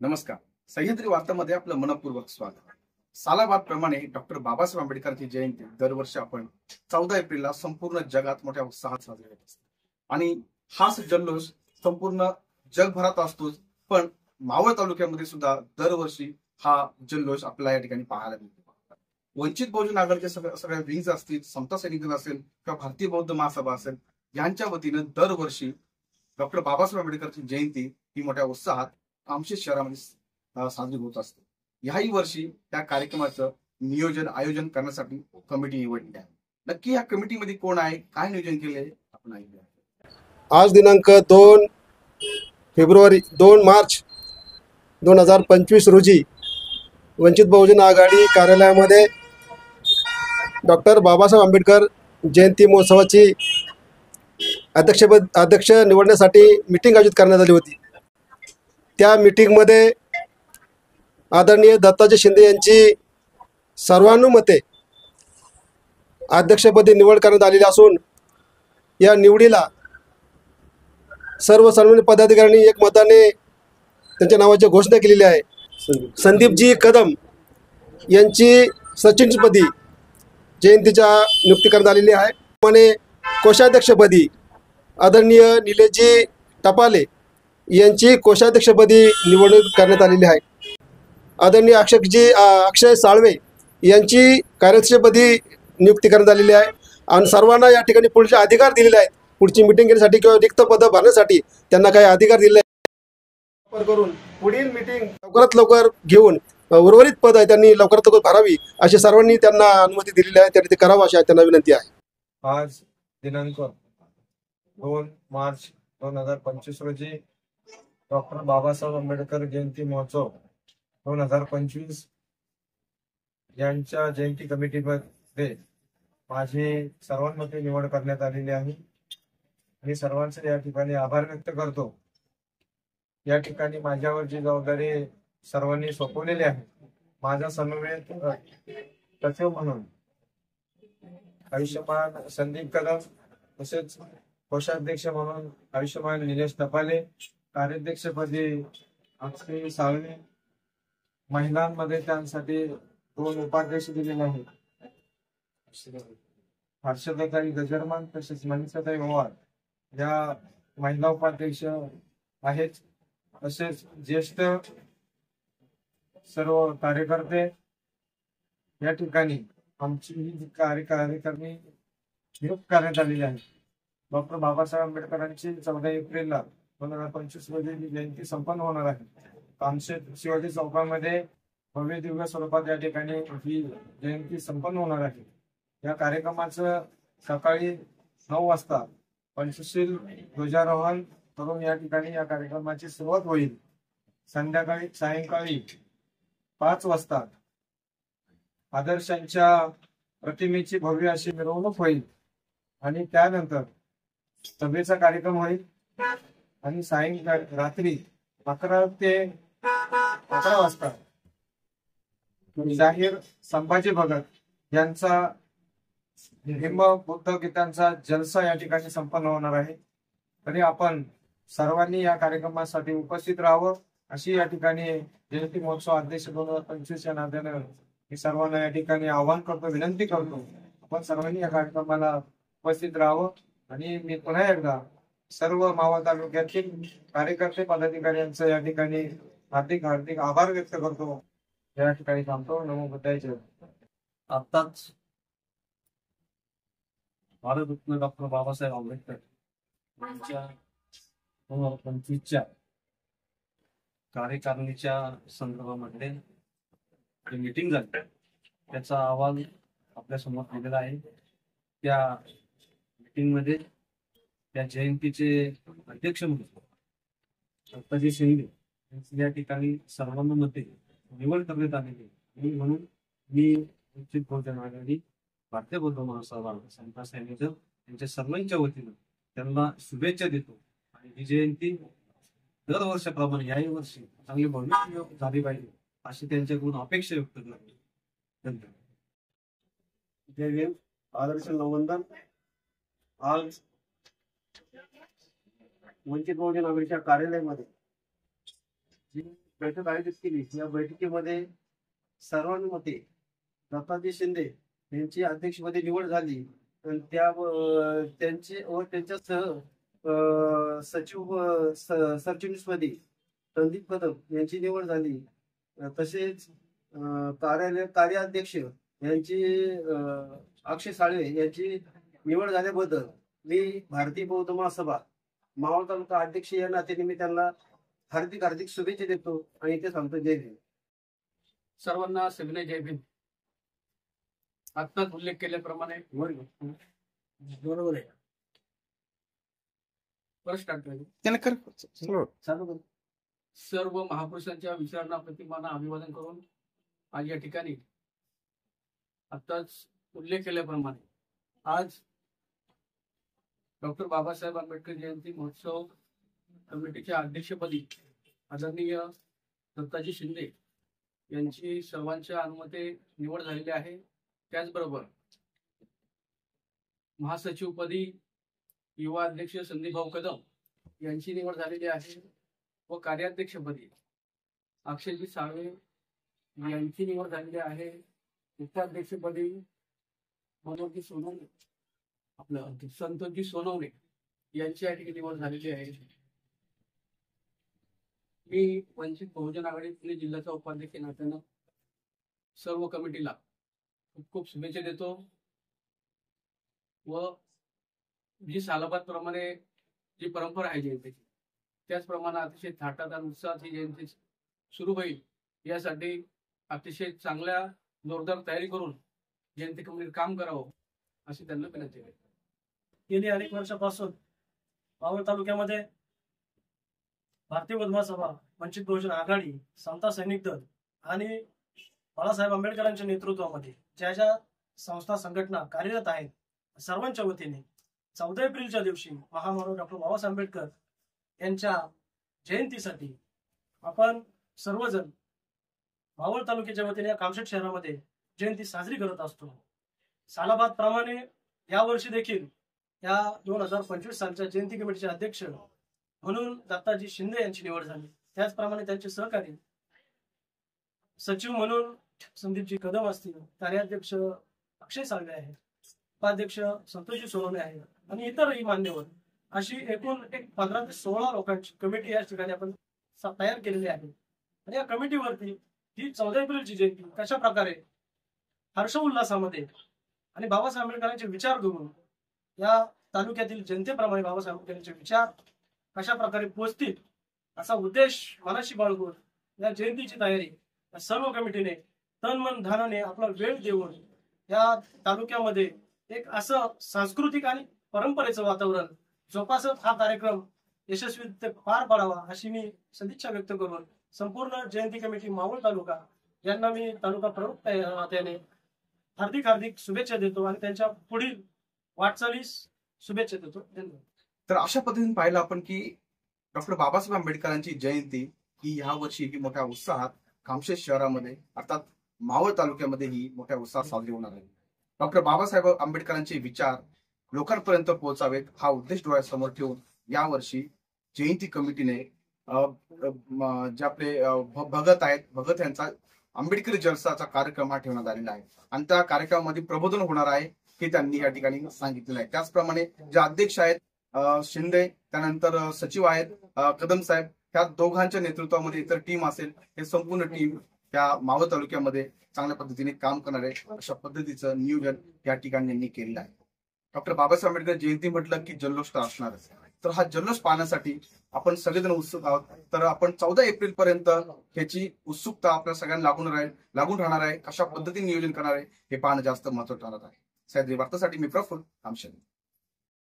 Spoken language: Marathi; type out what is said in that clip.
नमस्कार. सह्याद्री वार्तामध्ये आपलं मनपूर्वक स्वागत. सालाबाद प्रमाणे डॉक्टर बाबासाहेब आंबेडकरांची जयंती दरवर्षी आपण 14 एप्रिलला संपूर्ण जगात मोठ्या उत्साहात साजरी होत असते आणि हाच जल्लोष संपूर्ण जगभरात असतोच. पण मावळ तालुक्यामध्ये सुद्धा दरवर्षी हा जल्लोष आपल्याला या ठिकाणी पाहायला मिळतो. वंचित बहुजन आघाडीचे सगळ्या विंग्स असतील, समता सैनिक दल असेल किंवा भारतीय बौद्ध महासभा असेल, यांच्या वतीनं दरवर्षी डॉक्टर बाबासाहेब आंबेडकरची जयंती ही मोठ्या उत्साहात आमच्या शहरामध्ये साजरी होत असते. याही वर्षी त्या कार्यक्रमाचं नियोजन आयोजन करण्यासाठी कमिटी निवडली आहे. नक्की या कमिटीमध्ये कोण आहे, काय नियोजन केले आपण ऐकूया. आज दिनांक 2 मार्च 2025 रोजी वंचित बहुजन आघाडी कार्यालयामध्ये डॉक्टर बाबासाहेब आंबेडकर जयंती महोत्सवाची अध्यक्ष निवडण्यासाठी मीटिंग आयोजित करण्यात आली होती. त्या मीटिंगमध्ये आदरणीय दत्ताजी शिंदे यांची सर्वानुमते अध्यक्षपदी निवड करण्यात आलेली असून या निवडीला सर्व सन्मानित पदाधिकाऱ्यांनी एकमताने त्यांच्या नावाची घोषणा केलेली आहे. संदीपजी कदम यांची सचिवपदी जयंतीच्या नियुक्ती करण्यात आलेली आहे. त्याप्रमाणे कोषाध्यक्षपदी आदरणीय निलेशजी टपाले यांची कोषाध्यक्षपदी निवडणूक करण्यात आलेली आहे. आदरणीय अक्षय साळवे यांची कार्याध्यक्षपदी नियुक्ती करण्यात आलेली आहे आणि सर्वांना या ठिकाणी पुढचे अधिकार दिलेले आहेत. पुढची मीटिंग घेण्यासाठी किंवा रिक्त पदं भरण्यासाठी त्यांना काही अधिकार दिले आहेत. करून पुढील मीटिंग लवकरात लवकर घेऊन उर्वरित पद आहे त्यांनी लवकरात लवकर भरावी अशी सर्वांनी त्यांना अनुमती दिलेली आहे. त्यांनी ते करावं अशी त्यांना विनंती आहे. आज दिनांक 2 मार्च 2025 रोजी डॉक्टर बाबासाहेब आंबेडकर जयंती महोत्सव 2025 यांच्या जयंती कमिटीमध्ये माझी सर्वांमध्ये निवड करण्यात आलेली आहे. मी सर्वांचे या ठिकाणी आभार व्यक्त करतो. या ठिकाणी माझ्यावर जी जबाबदारी सर्वांनी सोपवलेली आहे, माझा समवेत सचिव म्हणून आयुष्यमान संदीप कदम, तसेच कोषाध्यक्ष म्हणून आयुष्यमान निलेश टपाले, कार्याध्यक्षपदी अक्षय साळवे, महिलांमध्ये त्यांसाठी 2 उपाध्यक्ष दिलेले आहेत, हर्षदाताई गजरमान तसेच मनीषाताई पवार या महिला उपाध्यक्ष आहेत. तसेच ज्येष्ठ सर्व कार्यकर्ते या ठिकाणी आमची ही कार्यकारिणी नियुक्त करण्यात आलेली आहे. डॉक्टर बाबासाहेब आंबेडकरांची 14 एप्रिलला 2025 रोजी जयंती संपन्न होणार आहे. कामशेत शिवाजी चौकामध्ये भव्य दिव्य स्वरूपात या ठिकाणी ही जयंती संपन्न होणार आहे. या कार्यक्रमाचं सकाळी 9 वाजता पंचशील ध्वजारोहण करून या ठिकाणी या कार्यक्रमाची सुरुवात होईल. सायंकाळी 5 वाजता आदर्शांच्या प्रतिमेची भव्य अशी मिरवणूक होईल आणि त्यानंतर सभेचा कार्यक्रम होईल आणि सायंकाळी रात्री 11 ते 11 वाजता जाहीर संभाजी भगत यांचा हिंब बुद्ध गीतांचा जलसा या ठिकाणी संपन्न होणार आहे. तरी आपण सर्वांनी या कार्यक्रमासाठी उपस्थित राहावं अशी या ठिकाणी जयंती महोत्सव अध्यक्ष 2025 या नात्यानं मी सर्वांना या ठिकाणी आवाहन करतो, विनंती करतो. आपण सर्वांनी या कार्यक्रमाला उपस्थित राहावं आणि मी पुन्हा एकदा सर्व मावळ तालुक्यातील कार्यकर्ते पदाधिकाऱ्यांचं या ठिकाणी हार्दिक आभार व्यक्त करतो. या ठिकाणी थांबतो. नमो बुद्धाय. आताच भारतरत्न डॉक्टर बाबासाहेब आंबेडकर यांच्या 2025च्या कार्यकारिणीच्या संदर्भामध्ये जी मीटिंग झाली त्याचा अहवाल आपल्या समोर दिलेला आहे. त्या मीटिंगमध्ये त्या जयंतीचे अध्यक्ष म्हणून दत्ताजी शिंदे यांची या ठिकाणी सर्वांमध्ये निवड करण्यात आलेली म्हणून मी वंचित बहुजन आघाडी भारतीय बौद्ध महासभा समता सैनिक दल यांच्या सर्वांच्या वतीनं त्यांना शुभेच्छा देतो आणि ही जयंती दरवर्षाप्रमाणे याही वर्षी चांगली भव्य झाली पाहिजे अशी त्यांच्याकडून अपेक्षा व्यक्त करतो. धन्यवाद. जय भीम. आदर्श नवंदन. आज वंचित बहुजन आघाडीच्या कार्यालयामध्ये बैठक आयोजित केली. या बैठकीमध्ये सर्वानुमते दत्ताजी शिंदे यांची अध्यक्षपदी निवड झाली. त्यांचे व त्यांच्यासह सरचिटणीसपदी संदीप कदम यांची निवड झाली. तसेच कार्याध्यक्ष यांची अक्षय साळवे यांची निवड झाल्याबद्दल मी भारतीय बौद्ध महासभा मावळ तालुका अध्यक्ष या नात्याने मी त्यांना हार्दिक शुभेच्छा देतो आणि ते सांगतो जय भीम. सर्वांना सविनय जय भीम. आत्ताच उल्लेख केल्याप्रमाणे बरोबर आहे. परत स्टार्ट करू. चालू कर. सर्व महापुरुषांच्या विचारांना प्रतिमाना अभिवादन करून आज या ठिकाणी आत्ताच उल्लेख केल्याप्रमाणे आज डॉक्टर बाबासाहेब आंबेडकर जयंती महोत्सव कमिटीच्या अध्यक्षपदी आदरणीय दत्ताजी शिंदे यांची सर्वांच्या अनुमते निवड झालेली आहे. त्याचबरोबर महासचिवपदी युवा अध्यक्ष संदीप भाऊ कदम यांची निवड झालेली आहे व कार्याध्यक्षपदी अक्षयजी साळवे यांची निवड झालेली आहे. उपाध्यक्षपदी मनोजी सोनवणे आपलं संतोषजी सोनवणे यांची या ठिकाणी निवड झालेली आहे. मी वंचित बहुजन आघाडी पुणे जिल्ह्याचा उपाध्यक्ष नात्यानं सर्व कमिटीला खूप खूप शुभेच्छा देतो व जी सालाबाद प्रमाणे जी परंपरा आहे जयंतीची त्याचप्रमाणे अतिशय थाटात आणि उत्साहात ही जयंती सुरू होईल यासाठी अतिशय चांगल्या जोरदार तयारी करून जयंती कमिटीने काम करावं अशी त्यांना विनंती आहे. गेली अनेक वर्षापासून मावळ तालुक्यामध्ये भारतीय बौद्ध महासभा, वंचित बहुजन आघाडी, समता सैनिक दल आणि बाळासाहेब आंबेडकरांच्या नेतृत्वामध्ये ज्या ज्या संस्था संघटना कार्यरत आहेत सर्वांच्या वतीने 14 एप्रिलच्या दिवशी महामानव डॉक्टर बाबासाहेब आंबेडकर यांच्या जयंतीसाठी आपण सर्वजण मावळ तालुक्याच्या वतीने या कामशेत शहरामध्ये जयंती साजरी करत असतो. सालाबाद प्रमाणे यावर्षी देखील या 2025 सालच्या जयंती कमिटीचे अध्यक्ष म्हणून दत्ताजी शिंदे यांची निवड झाली. त्याचप्रमाणे त्यांचे सहकारी सचिव म्हणून संदीपजी कदम असतील, कार्याध्यक्ष अक्षय साळवे आहेत, उपाध्यक्ष संतोषजी सोनवणे आहेत आणि इतरही मान्यवर अशी एकूण 15 ते 16 लोकांची कमिटी या ठिकाणी आपण तयार केलेली आहे. आणि या कमिटीवरती ही 14 एप्रिलची जयंती कशा प्रकारे हर्ष उल्हासामध्ये आणि बाबासाहेब आंबेडकरांचे विचार घेऊन या तालुक्यातील जनतेप्रमाणे बाबासाहेब आंबेडकरांचे विचार कशा प्रकारे पोहोचतील असा उद्देश मनाशी बाळगून या जयंतीची तयारी सर्व कमिटीने तन मन धनाने आपला वेळ देऊन या तालुक्यामध्ये एक असं सांस्कृतिक आणि परंपरेचं वातावरण जोपासत हा कार्यक्रम यशस्वी पार पाडावा अशी मी सदिच्छा व्यक्त करून संपूर्ण जयंती कमिटी मावळ तालुका यांना मी तालुका प्रमुख नात्याने हार्दिक शुभेच्छा देतो आणि त्यांच्या पुढील वाटचालीस शुभेच्छा देतो. धन्यवाद. तर अशा पद्धतीने पाहिलं आपण की डॉक्टर बाबासाहेब आंबेडकरांची जयंती ही ह्या वर्षी ही मोठ्या उत्साहात कामशेत शहरामध्ये अर्थात मावळ तालुक्यामध्ये ही मोठ्या उत्साहात साजरी होणार आहे. डॉक्टर बाबासाहेब आंबेडकरांचे विचार लोकांपर्यंत पोहोचावेत हा उद्देश डोळ्यासमोर ठेवून यावर्षी जयंती कमिटीने जे आपले भगत आहेत भगत यांचा आंबेडकरी जलसाचा कार्यक्रम हा ठेवण्यात आलेला आहे आणि त्या कार्यक्रमामध्ये प्रबोधन होणार आहे हे त्यांनी या ठिकाणी सांगितलेलं आहे. त्याचप्रमाणे जे अध्यक्ष आहेत शिंदे, त्यानंतर सचिव आहेत कदम साहेब, ह्या दोघांच्या नेतृत्वामध्ये इतर टीम असेल, हे संपूर्ण टीम या मावळ तालुक्यामध्ये चांगल्या पद्धतीने काम करणार आहे अशा पद्धतीचं नियोजन या ठिकाणी यांनी केलेलं आहे. डॉक्टर बाबासाहेब आंबेडकर जयंती म्हटलं की जल्लोष तर असणारच. तर हा जल्लोष पाहण्यासाठी आपण सगळेजण उत्सुक आहोत. तर आपण 14 एप्रिल पर्यंत ह्याची उत्सुकता आपल्या सगळ्यांना लागून राहणार आहे. कशा पद्धतीने नियोजन करणार आहे हे पाहणं जास्त महत्त्वाचं ठरत आहे. सह्याद्री वार्तासाठी मी प्रफुल्ल कामशेत.